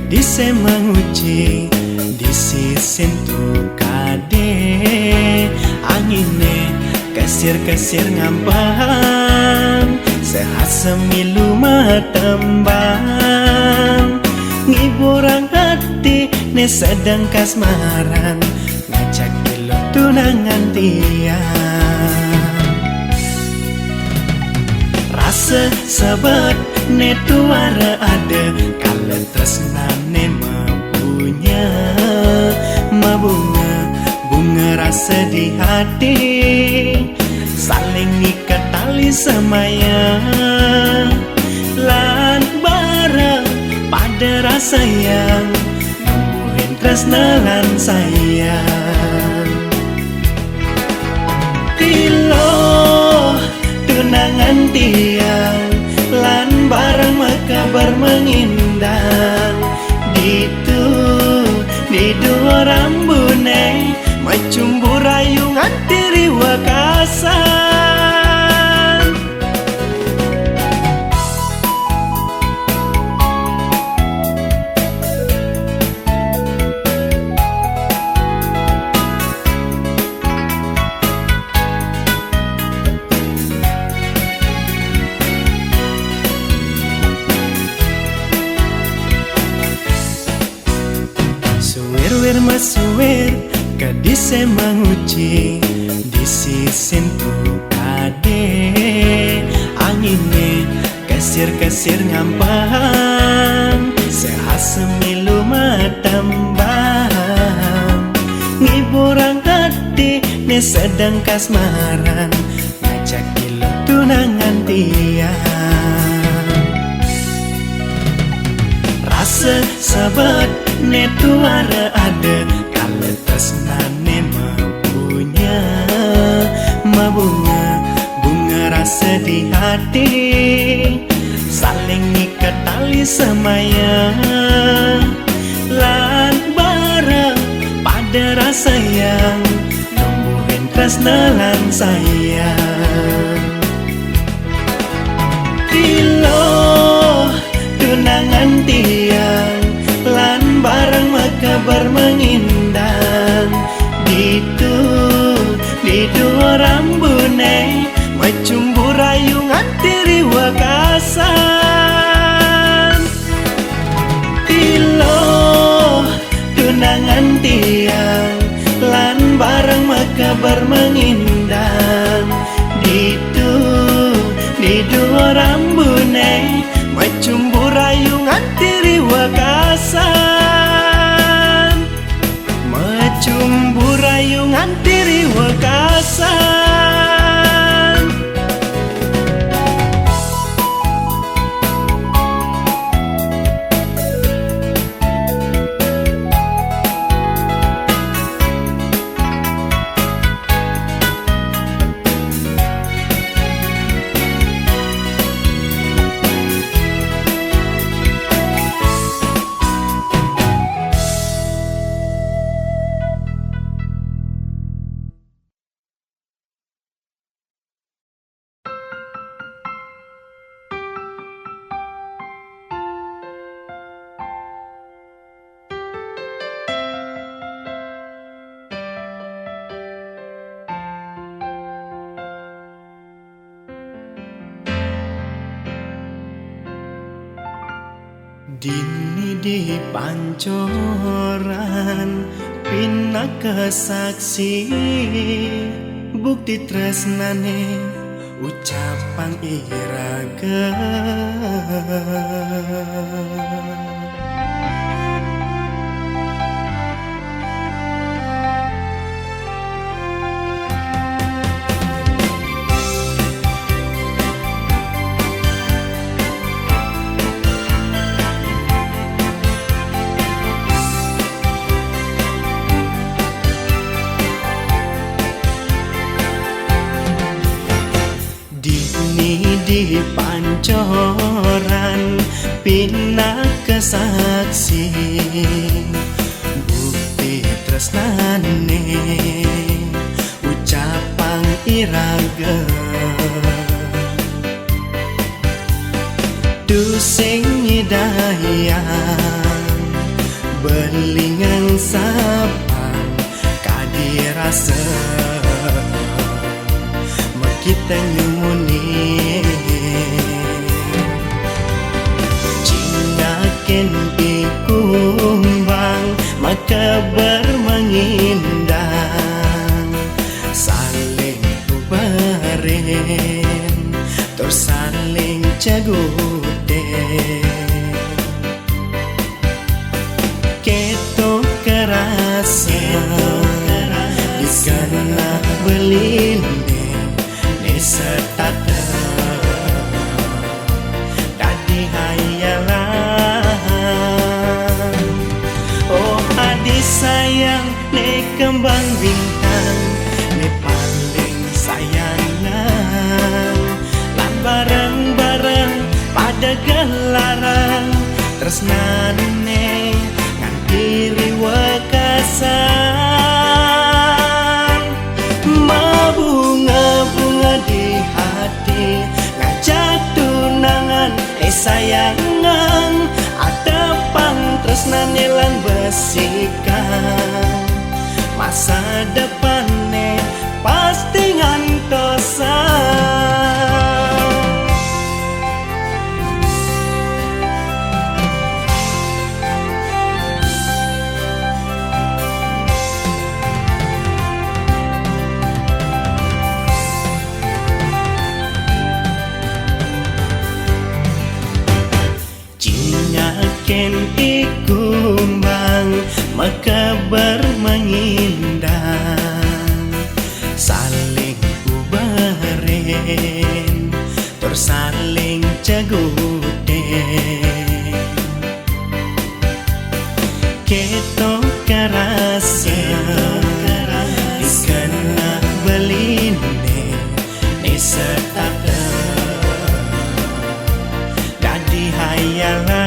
Dise menguci disisentuh kade angine kesir-kesir ngampang sehat semilu matembang ngiburang hati ne sedang kasmaran ngajak gilo tunangan tiang rasa sahabat ne tuara ada kalau tresnane mempunya bunga rasa di hati saling ikat tali semayang lan bareng pada rasa yang numbuhin tresna lan sayang tilo tunangan tiang lan bareng makabar mengindang di dua rambune macumbu rayungan tiri wakasan suwir-wir masuwir kadise menguci disisentuh kade angine kesir-kesir ngampang sehat semilu matembang ngiburang hati ne sedang kasmaran ngajak gilo tunangan tiang rasa sahabat ne tuara ada kalau tresnane mempunya bunga rasa di hati saling ikat tali semayang lan bareng pada rasa yang numbuhin tresna lan sayang tilo tunangan tiang lan bareng makabar mengindang di dua rambune macumbu rayungan tiri wakasan tilo tunangan tiang lan bareng makabar mengindang di dua rambune macumbu rayungan tiri wakasan macumbu rayungan tiri wakasan Dini di pancoran pinaka saksi bukti tresnane ucapan iraga di pancoran pinaka saksi bukti tresnane ucapan iraga du sing nyidayang belingan sabang kadirasa kita nyumuni cingaken ikumbang maka bermengindang saling ubaren terus saling cagude keto kerasa dikana belinde setata dadi hayalan oh adik sayang ne kembang bintang ne paling sayangan lan bareng-bareng pada gelaran tresnane nganti riwekasan bunga-bunga di hati ngajak tunangan sayangan atepang tresnane lan besikan masa depanne pasti ngantosan ken ikumbang maka bermengindang saling ubaren terus saling cagude keto karasa dikena beline ni setata dadi hayalan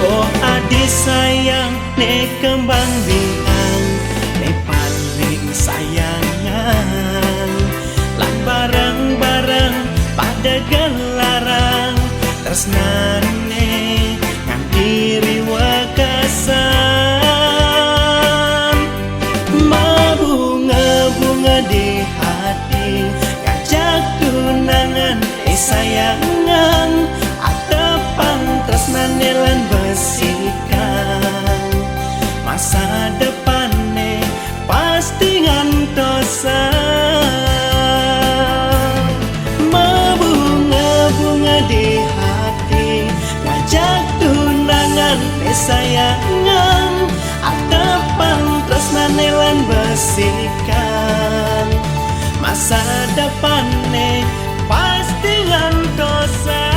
oh adik sayang ne kembang bintang ne paling sayangan lan bareng-bareng pada gelaran tresnane nganti riwekasan bunga-bunga di hati ngajak tunangan sayangan atepang tresnane lan besikan masa depanne pasti ngantosan bunga-bunga di hati ngajak tunangan sayangan atepang tresnane lan besikan masa depanne pasti ngantosan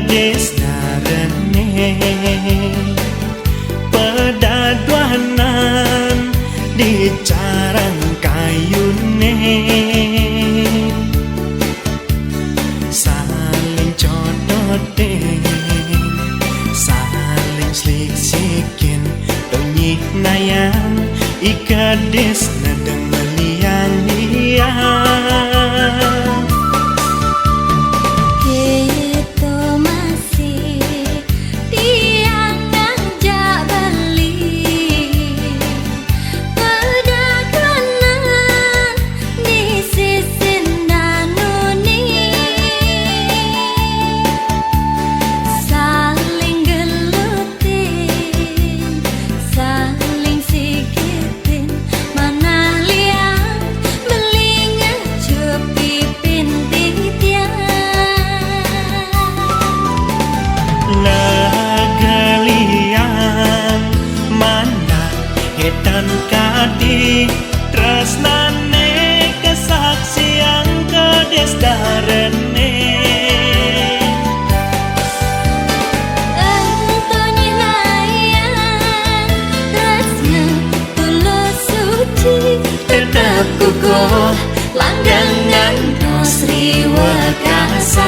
destarane pedaduanan di carang kayune saling codote saling slik-slikin tonyik nayang ikades nadeng meliang-liang puguh langgangan Sri Wakasa.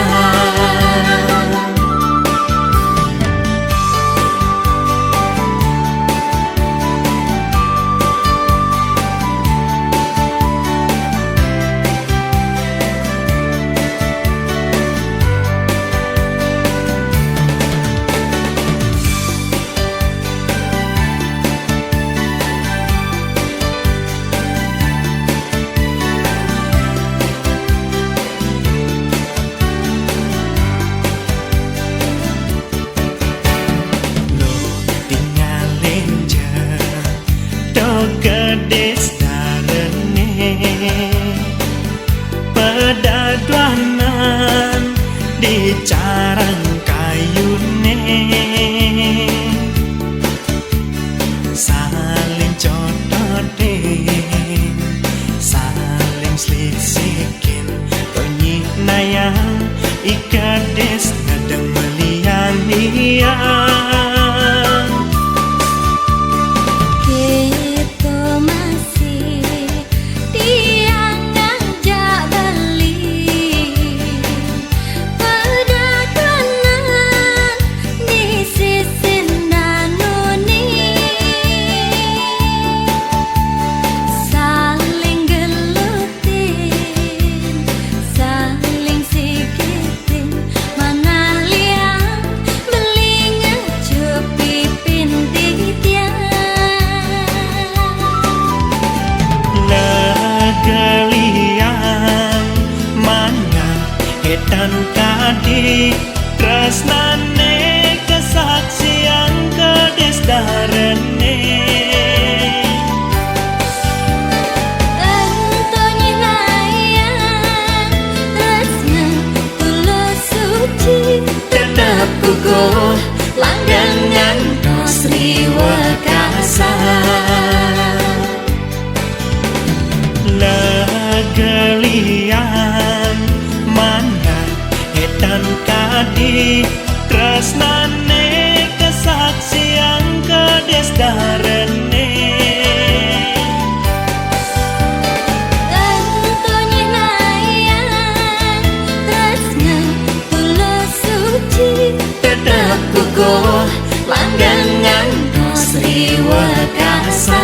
Kedes darene pedaduanan di carang kayune saling codote saling sliksikin tonyi nayang ikades nadang melian dan kadi tresnane kesaksian kedes darene tentunya layang tresna kula suci tetap puguh langgangan Sri Wakasa. Legelian mana edan kadi tresnane kesaksian kedes darene tentunya layang tresna kula suci tetap puguh langgangan Sri Wakasa.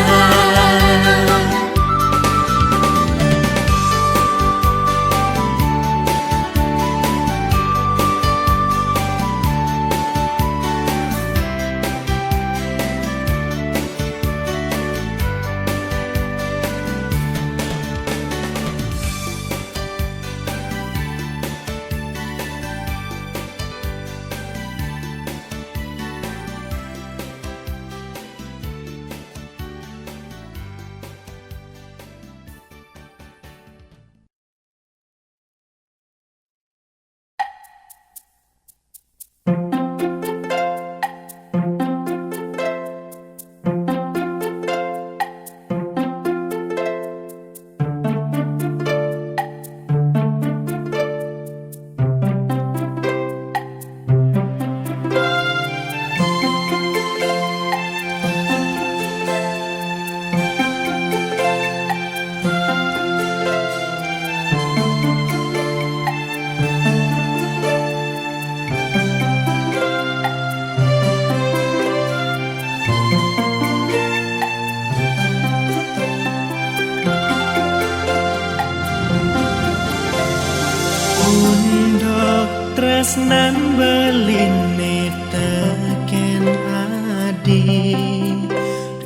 tresnan beline teken adi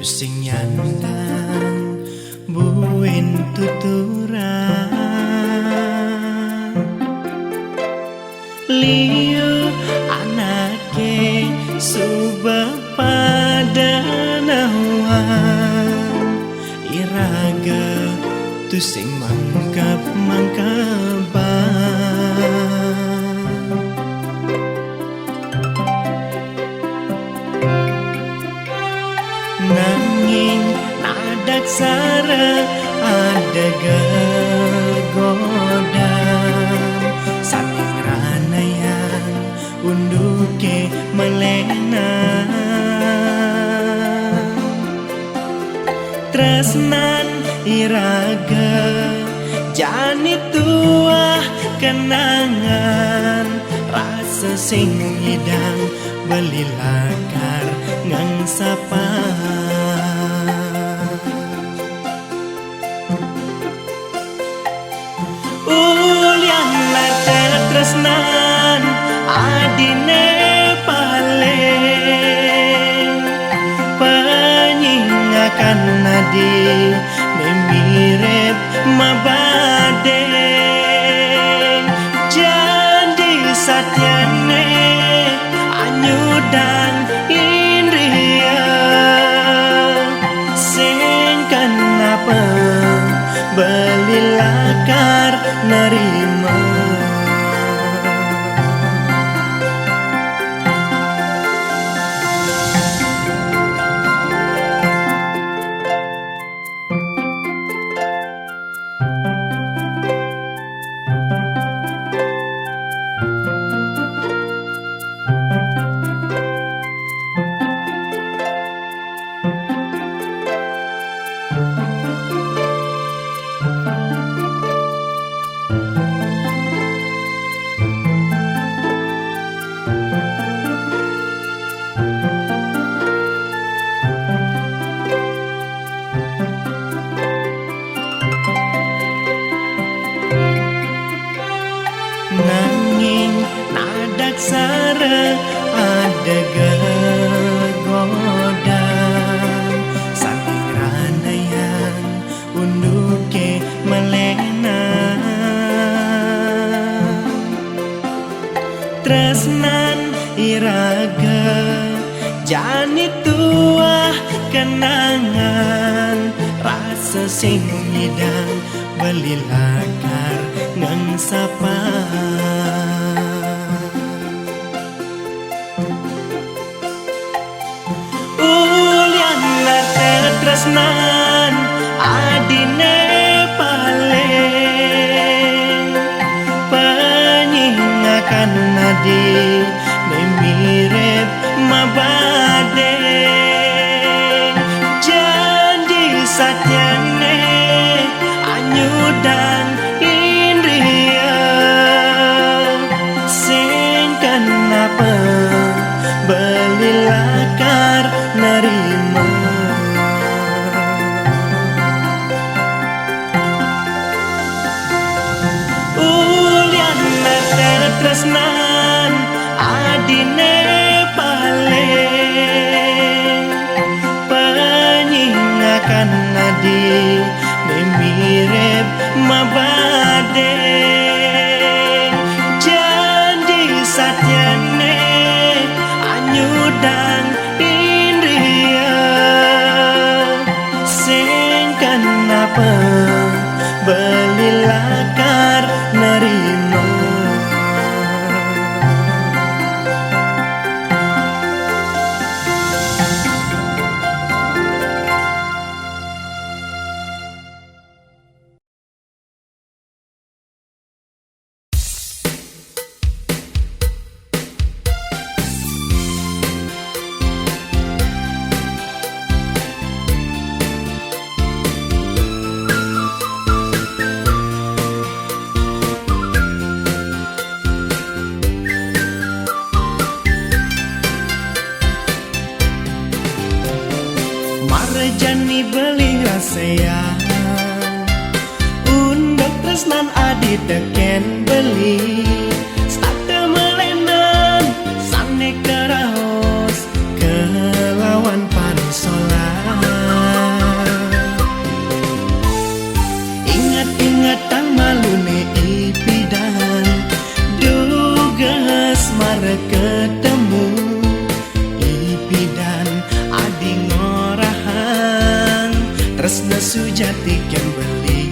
sing nyandang buin tuturan liu anake subah pada nawan iraga tu sing mangkap nanging nadak sara ada gegoda saking ranayan unduke melena tresnan iraga jani tua kenangan rasa sing hidang beli lakar ngang sapa ulian lada tresnan adine paling penyingakan nadi memirip mabadeng janji satyane anyudan indria sing kenapa beli lakar nerima nanging nadak sare ada gegodan saking ranayan unduke melena tresnan iraga jani tua kenangan rasa sing hidang beli lakar ngang sapa ulian lada tresnan adine paling penyingakan nadi memirip mabadeng janji satyane anyudan indria sing kenapa beli lakar nerima ulian lada tresnan adine paling penyingakan nadi memirip mabadeng janji satyane anyudan indria sing kenapa beli lakar nerima marjani beli rasea undok tresnan adi teken beli state melenan sane keraos kelawan parisolan ingat-ingat tang malune ipidan dugas mare ketemu ipidan adi ngorahan tresna sujati ken beli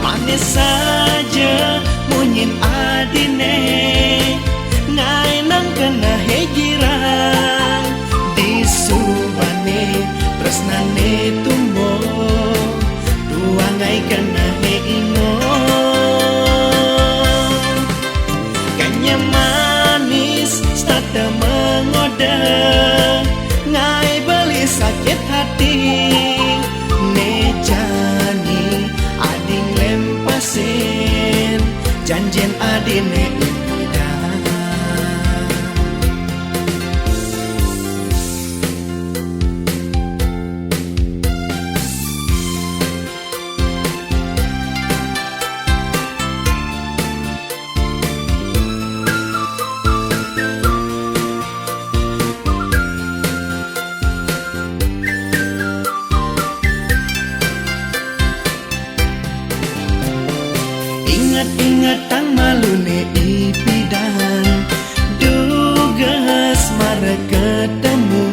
manis saja munyin adine ngainang kena hejirang di subane tresnane tumbo tuangai kena heingo kanya manis stata mengoda ngai beli sakit hati neca petang malune ipidan dugas mare ketemu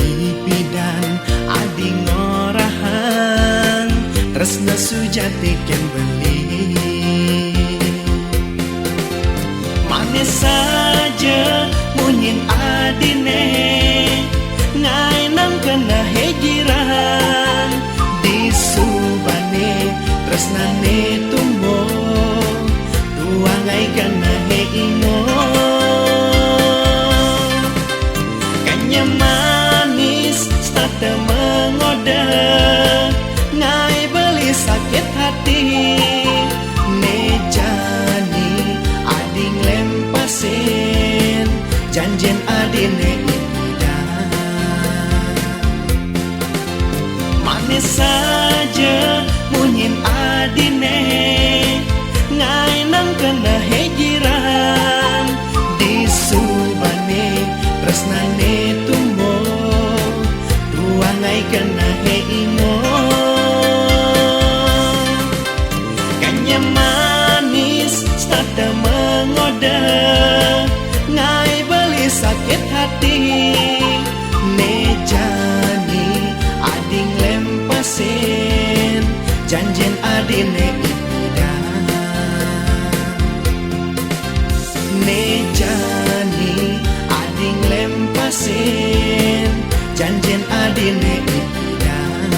ipidan adi ngorahan tresna sujati ken beli manis saja munyin adine ngainang kena hejiran di subane tresnane tumbo tuangai kena heingo kanya manis starte mengoda ngai beli sakit hati nejani ading lempasin janjen adine ipidan manis saja munyin adine ngainang kena hejiran di subane tresnane tumbo ruangai kena heingo kanya manis starte mengoda ngai beli sakit hati nejani ading lempasin janjen adine ipidan nejani ading lempasin janjen adine ipidan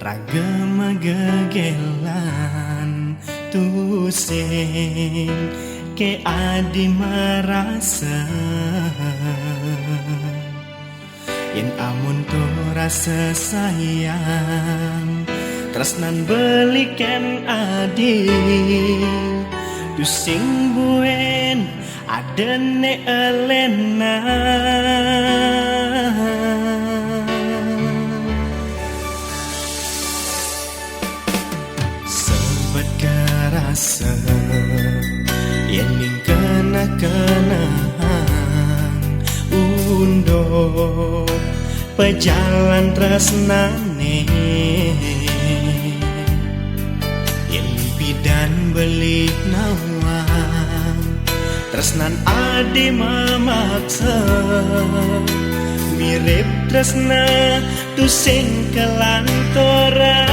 ragam gegelan tusing ke adi merasa yen amun tu rasa sayang tresnan belikan adi tusing buen adene elena rasa yang ning kenang undo pejalan tresnane yen pidan beli nawang tresnan adi memaksa mirip tresna tusing kelantoran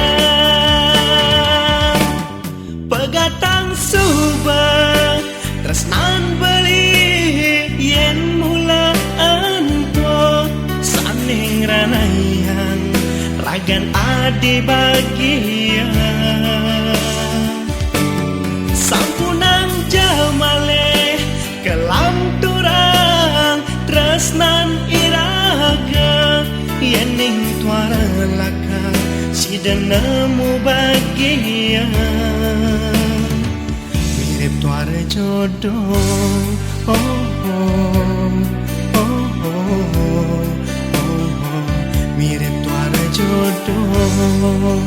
pegatang subah tresnan beli yen mula anpo saning ranayang ragan adi bagia sampunang jamale kelam turang tresnan iraga yen ning tuara laka si denemu bagia mirip tuara jodoh oh, oh, oh, oh, oh, mirip tuara jodoh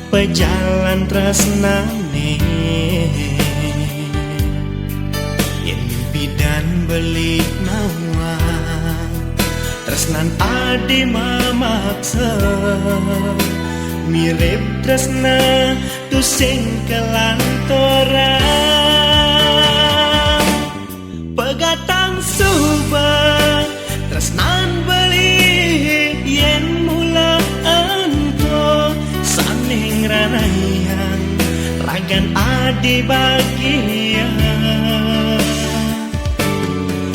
pejalan tresnane yen bidan beli nawa tresnan adi mamaksa mirip tresna tu sing kelantoran pegatang subah tresnan beli yen mula ento saning ranayang ragan adi bagian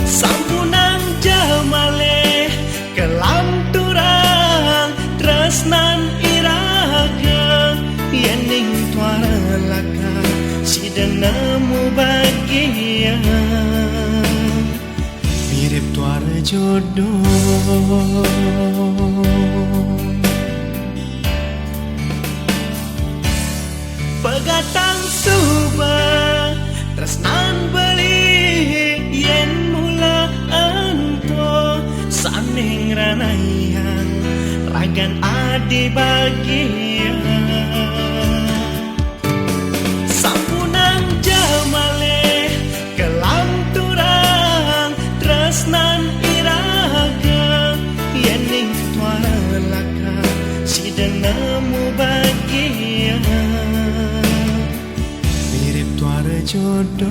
sampunang jamale kelam turang tresnan iraga yening tuara laka si denemu bagian mirip tuara jodoh pegatang subah tresnan beli yen mula ento saning ranayang ragan adi bagian sampunang jamale kelam turang tresnan iraga yening tuara laka si denemu bagian mirip tuara jodoh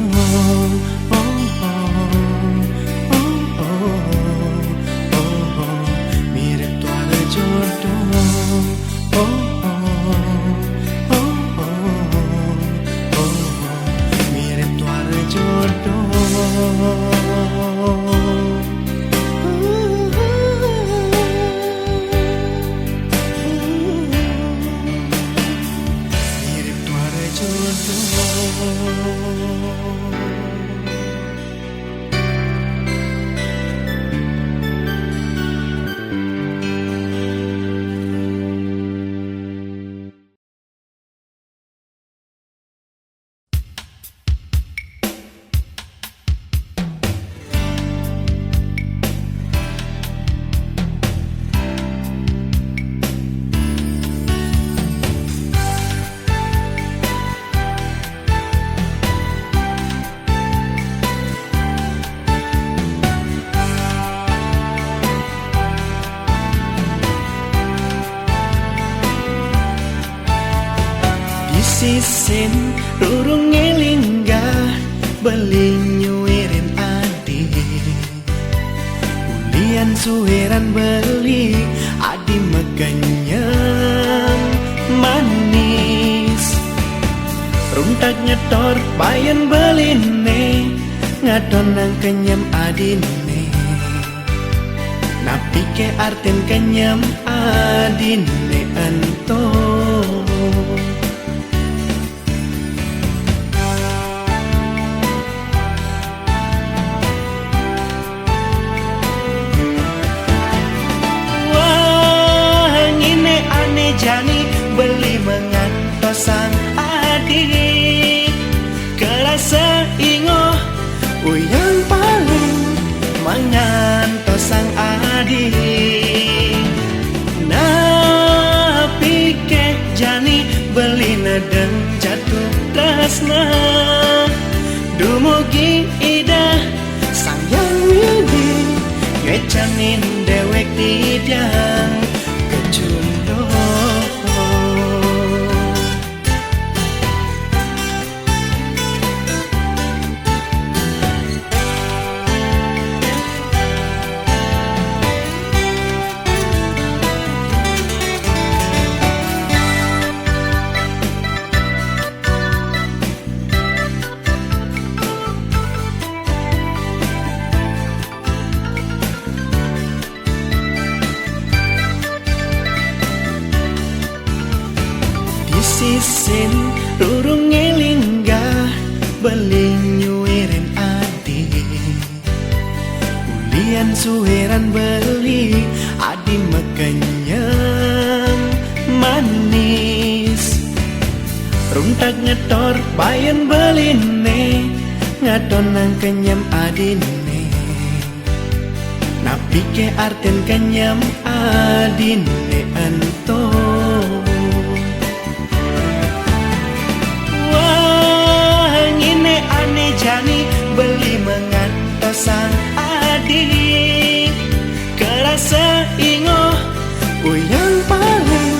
mirip tuara jodoh mirip tuara jodoh mirip tuara jodoh sisin rurung ngelinggah beli nyuirin adi ulian suheran beli adi mekenyang manis runtak nyetor bayan beline ngadon nang kenyam adine napi ke artin kenyam adine ento jani beli mengantosang adik kerasa ingoh uyang paling mengantosang adik napi ke jani beli nadeng jatuh tresna dumugi ida sang yang widi ngecanin dewek tidang kecundong sisin rurung ngelinggah beli nyuirin adi ulian suheran beli adi mekenyang manis runtak ngetor bayan beline ngadon nang kenyam adine napi ke arten kenyam adine ento sang adik kerasa ingoh yang paling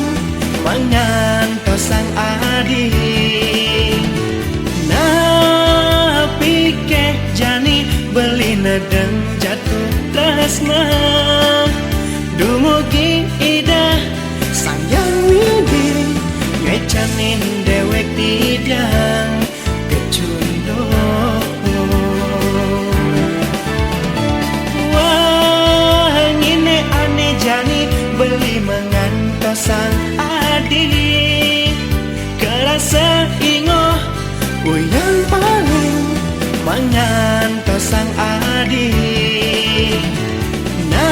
mengantos sang adik na pikir jani beli dan jatuh tresna dumugi ida sang yang widi ngecanin dewek tidak kecundung jani beli mengantos sang adik kerasa ingoh yang paling mengantos sang adik na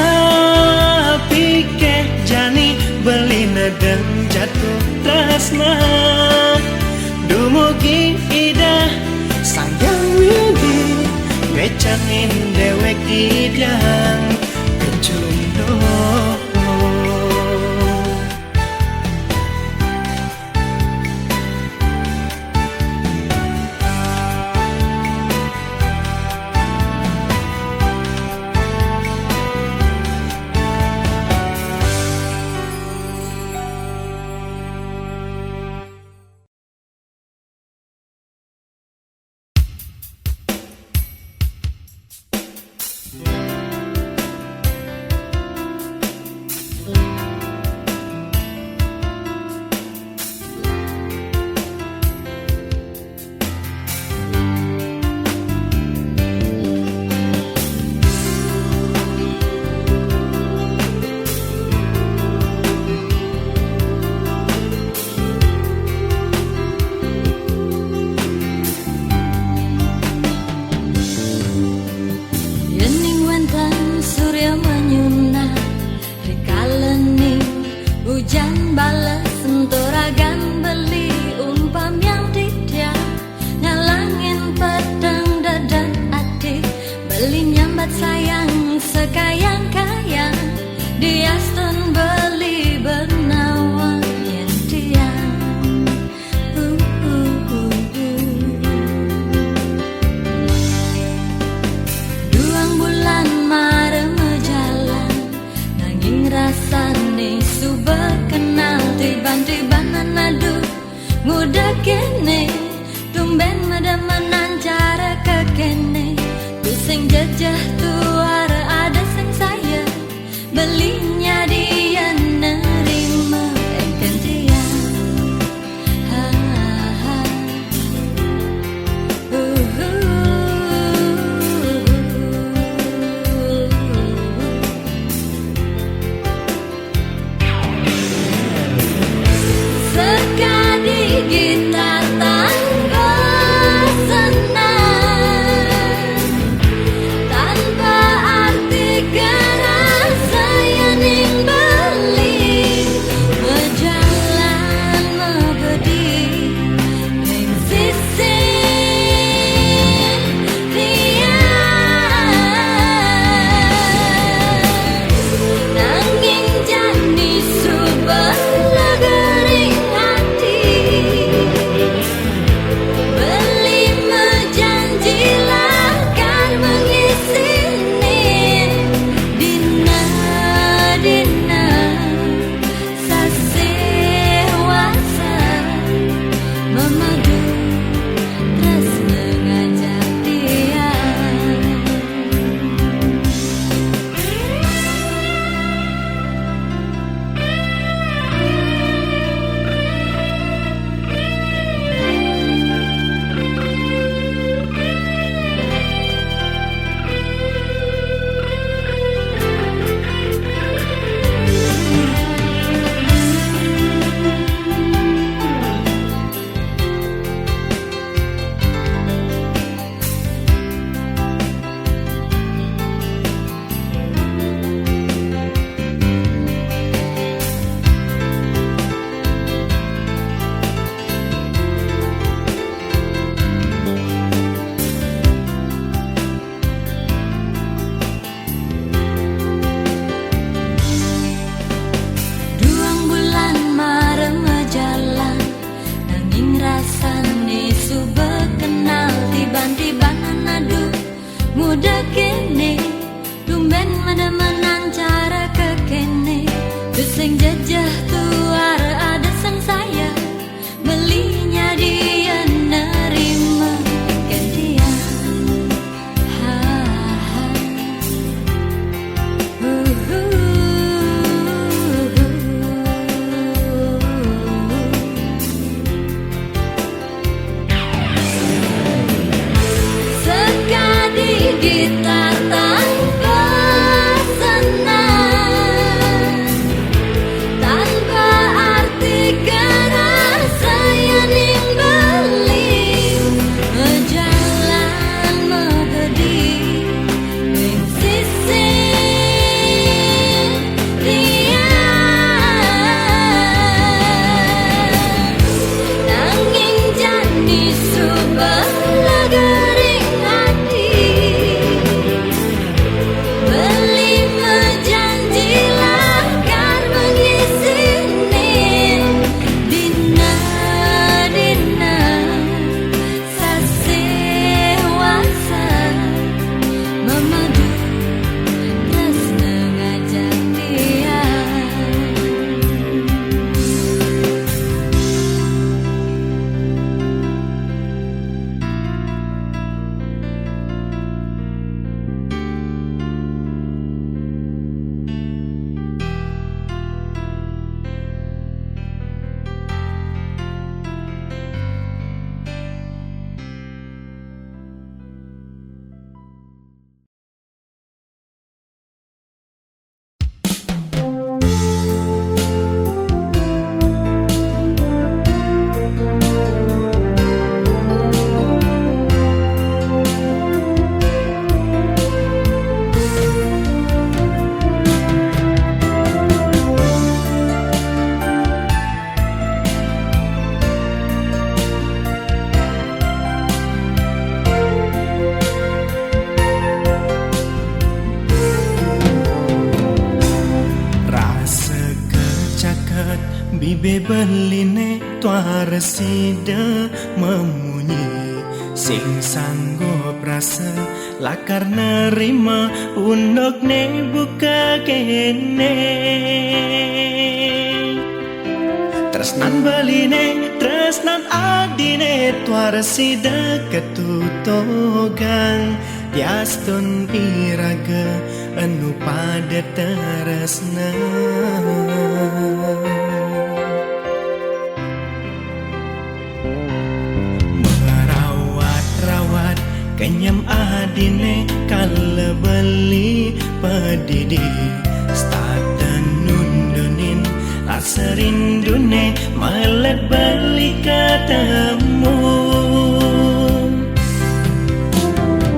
pikir jani beli dan jatuh tresna dumugi ida sang yang widi ngecanin dewek idang kecundung hujan balas sentoragan beli umpam yang tidak ngalangin pedang dadan adik beli nyambat sayang sekayang-kayang diaston beli bernawang yang tiang duang bulan marem jalan nanging rasane suba kenal tiban-tibanan aduh ngudak kene tumben medemenan cara kekene tu sing jejah tu ada sing saya belinya dia nerima engken dia ha ha sekali gitar tanggo senang Libe beline tuar sida memunyi sing sanggup rasa lakar nerima undok ne buka kene tresnan beline tresnan adine tuar sida ketutogang tiastun iraga anu pada teresna merawat-rawat kenyam adine kala beli pedidi statan nundunin rasa rindune melet beli ketemu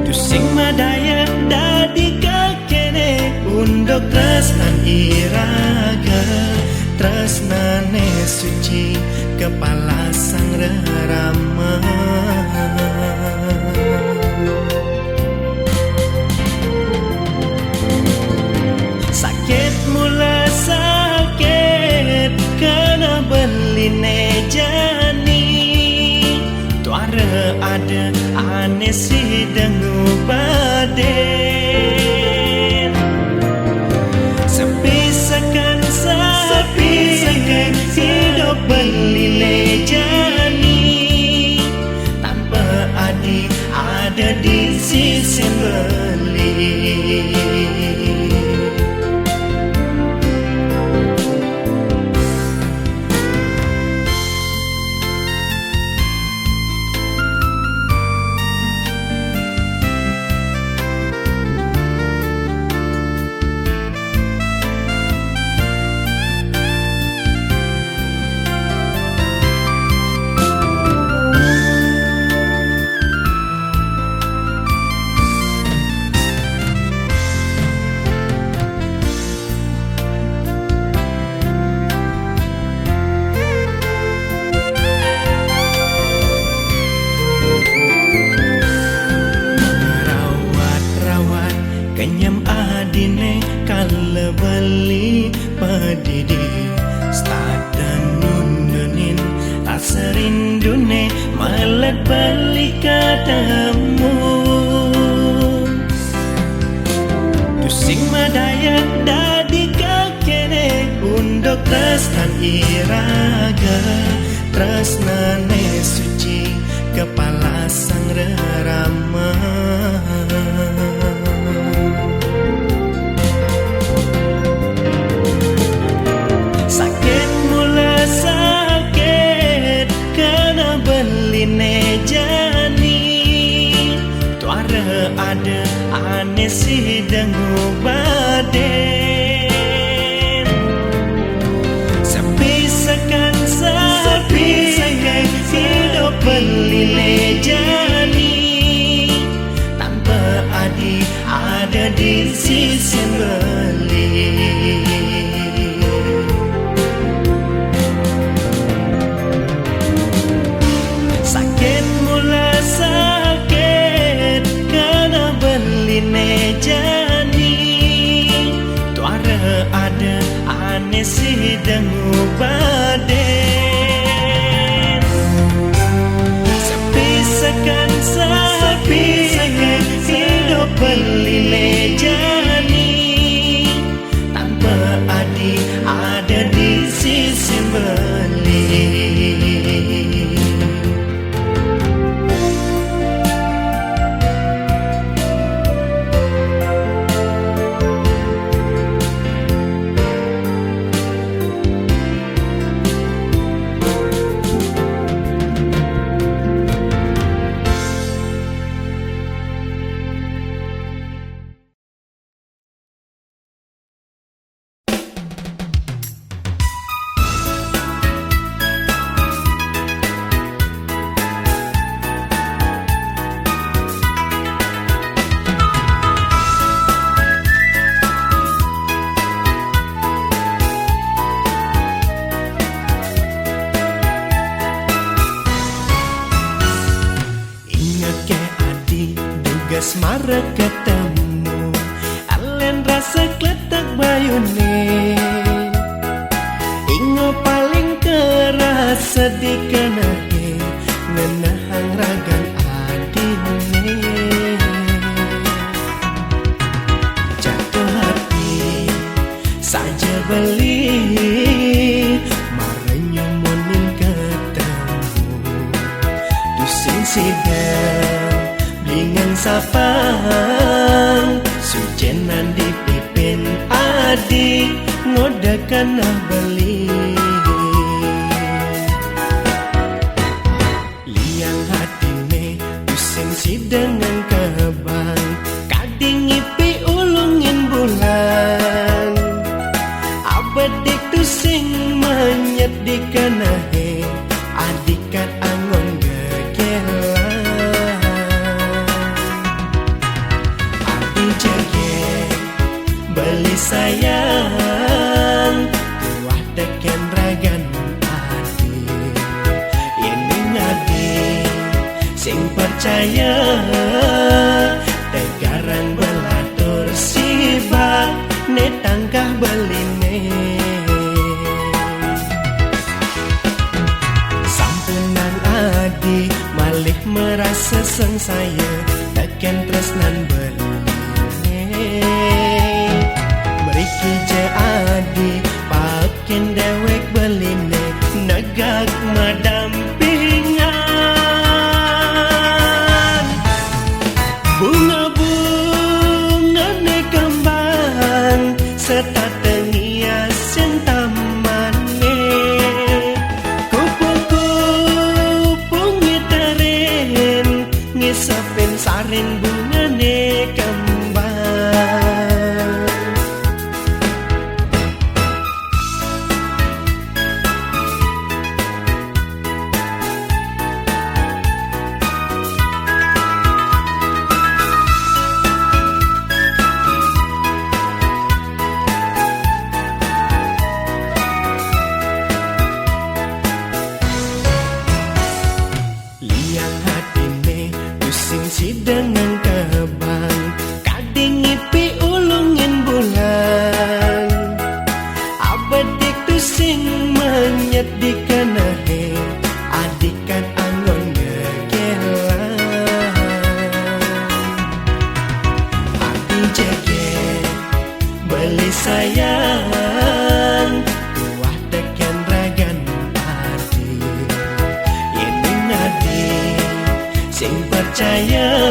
tusing madaya dadi kakene undok tresnan iraga tresnane suci kepala sang rerama sakit mula sakit kena beline jani tuara ada aneh si dengu baden sepisakan hidup beline jani tanpa adik ada di sisi beli kenyam adine kala beli pedidi statan nundunin rasa rindune melet beli ketemu tusing madaya dadi kakene undok tresnan iraga tresnane suci kepala sang rerama jani tuara ada aneh si dengu baden sepisakan hidup beline jani tanpa adik ada di sisi beli jani tuara ada aneh si dengu baden sepisakan hidup beline jani tanpa adik ada di sisi beli asmara ketemu alen rasa kletak bayune ingo paling sedikanahe ngenahang ragan adine jatuh hati saja beli marenyumonin ketemu tusing sidang dengan sapang sujenan dipipin adik ngodakan beli liang hatine pusing si dengan kebang kading ipi ulungin bulan abedik tusing menyet di kanahe adikat angon gegelan adi jege beli sayang tuah deken ragan adi ini ngadi sing percaya tegaran belatur sibak ne tangkah beline sampunan adi malih merasa sengsaya teken tresnan beline meriki je adi pakin dewek beline negak madampingan bunga-bunga ne kembang serta tengiasin tamane kupu-kupu ngiterin ngisapin sarin bunga ne kembang si dengan kebang kading ipi ulungin bulan abedik tusing menyet di kanahe adikan angon gegelan adi jege beli sayang tuah deken ragan adi ini ngadi sing percaya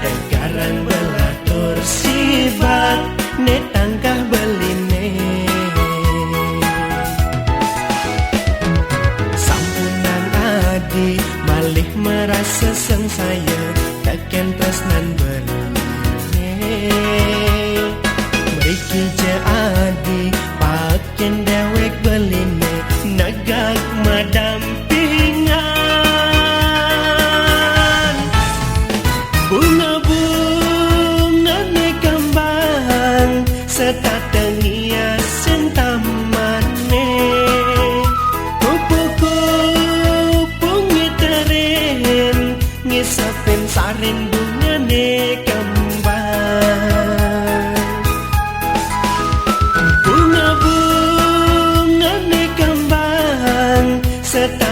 tegaran belatur sibak ne tangkah beline sampunan adi malih merasa sengsaya teken tresnan beline meriki je adi pakin dewek beline negak madampingan bunga-bunga ne kembang serta tengiasin tamane kupu-kupu ngiterin ngisapin sarin bunga ne kembang bunga-bunga ne kembang serta